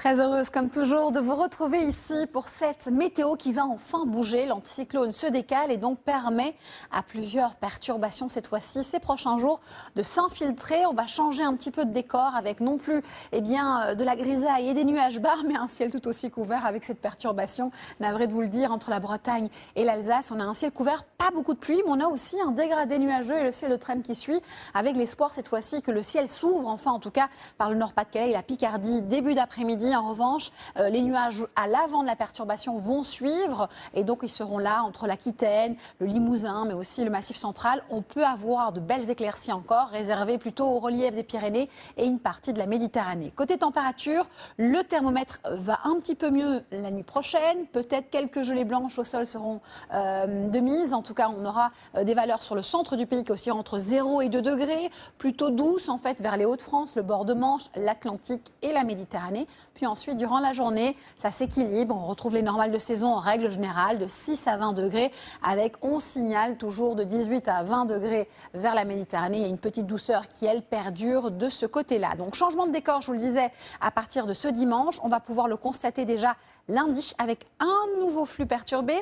Très heureuse comme toujours de vous retrouver ici pour cette météo qui va enfin bouger. L'anticyclone se décale et donc permet à plusieurs perturbations cette fois-ci ces prochains jours de s'infiltrer. On va changer un petit peu de décor avec non plus de la grisaille et des nuages bas, mais un ciel tout aussi couvert avec cette perturbation. Navré de vous le dire, entre la Bretagne et l'Alsace, on a un ciel couvert, pas beaucoup de pluie, mais on a aussi un dégradé nuageux et le ciel de traîne qui suit avec l'espoir cette fois-ci que le ciel s'ouvre, enfin en tout cas par le Nord-Pas-de-Calais et la Picardie début d'après-midi. En revanche, les nuages à l'avant de la perturbation vont suivre et donc ils seront là entre l'Aquitaine, le Limousin, mais aussi le Massif central. On peut avoir de belles éclaircies encore, réservées plutôt au relief des Pyrénées et une partie de la Méditerranée. Côté température, le thermomètre va un petit peu mieux la nuit prochaine. Peut-être quelques gelées blanches au sol seront de mise. En tout cas, on aura des valeurs sur le centre du pays qui oscilleront entre 0 et 2 degrés, plutôt douces en fait vers les Hauts-de-France, le bord de Manche, l'Atlantique et la Méditerranée. Puis ensuite, durant la journée, ça s'équilibre. On retrouve les normales de saison en règle générale de 6 à 20 degrés avec, on signale, toujours de 18 à 20 degrés vers la Méditerranée. Il y a une petite douceur qui, elle, perdure de ce côté-là. Donc, changement de décor, je vous le disais, à partir de ce dimanche. On va pouvoir le constater déjà lundi avec un nouveau flux perturbé.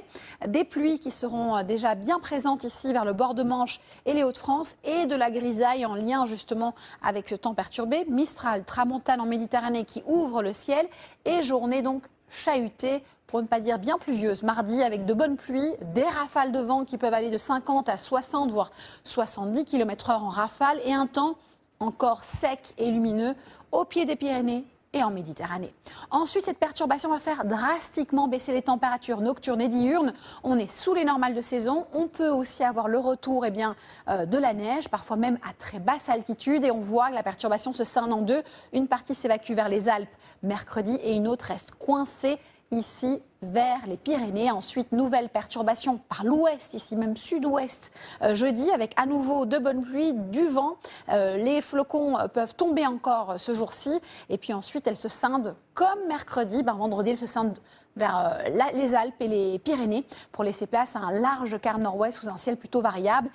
Des pluies qui seront déjà bien présentes ici vers le bord de Manche et les Hauts-de-France et de la grisaille en lien justement avec ce temps perturbé. Mistral, tramontane en Méditerranée qui ouvre le ciel et journée donc chahutée, pour ne pas dire bien pluvieuse. Mardi avec de bonnes pluies, des rafales de vent qui peuvent aller de 50 à 60 voire 70 km/h en rafale et un temps encore sec et lumineux au pied des Pyrénées et en Méditerranée. Ensuite, cette perturbation va faire drastiquement baisser les températures nocturnes et diurnes. On est sous les normales de saison. On peut aussi avoir le retour de la neige, parfois même à très basse altitude. Et on voit que la perturbation se scinde en deux. Une partie s'évacue vers les Alpes mercredi et une autre reste coincée ici vers les Pyrénées. Ensuite, nouvelle perturbation par l'ouest, ici même sud-ouest, jeudi, avec à nouveau de bonnes pluies, du vent. Les flocons peuvent tomber encore ce jour-ci. Et puis ensuite, elles se scindent comme mercredi. Vendredi, elles se scindent vers les Alpes et les Pyrénées pour laisser place à un large quart nord-ouest sous un ciel plutôt variable.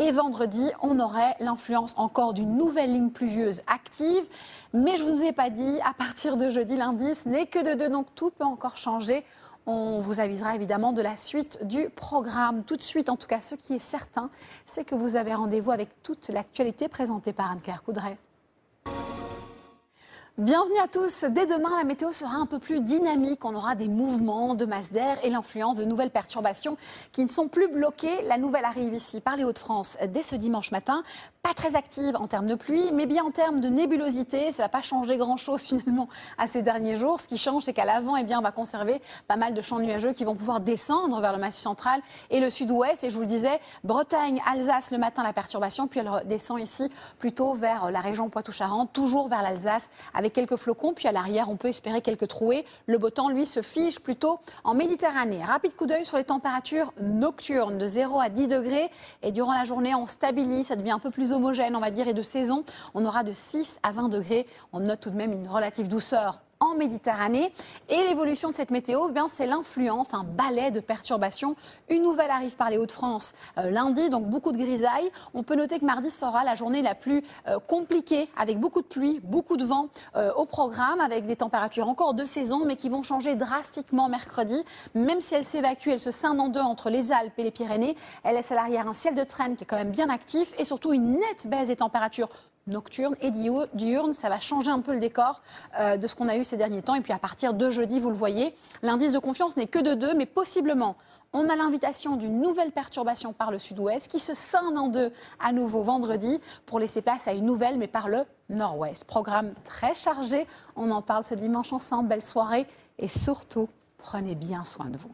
Et vendredi, on aurait l'influence encore d'une nouvelle ligne pluvieuse active. Mais je ne vous ai pas dit, à partir de jeudi, l'indice n'est que de 2, donc tout peut encore changer. On vous avisera évidemment de la suite du programme. Tout de suite, en tout cas, ce qui est certain, c'est que vous avez rendez-vous avec toute l'actualité présentée par Anne-Claire Coudray. Bienvenue à tous. Dès demain, la météo sera un peu plus dynamique. On aura des mouvements de masse d'air et l'influence de nouvelles perturbations qui ne sont plus bloquées. La nouvelle arrive ici par les Hauts-de-France dès ce dimanche matin. Pas très active en termes de pluie, mais bien en termes de nébulosité. Ça ne va pas changer grand-chose finalement à ces derniers jours. Ce qui change, c'est qu'à l'avant, on va conserver pas mal de champs nuageux qui vont pouvoir descendre vers le Massif central et le sud-ouest. Et je vous le disais, Bretagne, Alsace, le matin, la perturbation. Puis elle descend ici plutôt vers la région Poitou-Charentes, toujours vers l'Alsace avec quelques flocons, puis à l'arrière, on peut espérer quelques trouées. Le beau temps, lui, se fige plutôt en Méditerranée. Rapide coup d'œil sur les températures nocturnes de 0 à 10 degrés. Et durant la journée, on stabilise, ça devient un peu plus homogène, on va dire, et de saison. On aura de 6 à 20 degrés. On note tout de même une relative douceur en Méditerranée. Et l'évolution de cette météo, c'est l'influence, un balai de perturbations. Une nouvelle arrive par les Hauts-de-France lundi, donc beaucoup de grisailles. On peut noter que mardi sera la journée la plus compliquée, avec beaucoup de pluie, beaucoup de vent au programme, avec des températures encore de saison, mais qui vont changer drastiquement mercredi. Même si elle s'évacue, elle se scinde en deux entre les Alpes et les Pyrénées, elle laisse à l'arrière un ciel de traîne qui est quand même bien actif et surtout une nette baisse des températures nocturne et diurne. Ça va changer un peu le décor de ce qu'on a eu ces derniers temps. Et puis à partir de jeudi, vous le voyez, l'indice de confiance n'est que de 2, mais possiblement, on a l'invitation d'une nouvelle perturbation par le sud-ouest qui se scinde en deux à nouveau vendredi pour laisser place à une nouvelle, mais par le nord-ouest. Programme très chargé. On en parle ce dimanche ensemble. Belle soirée et surtout, prenez bien soin de vous.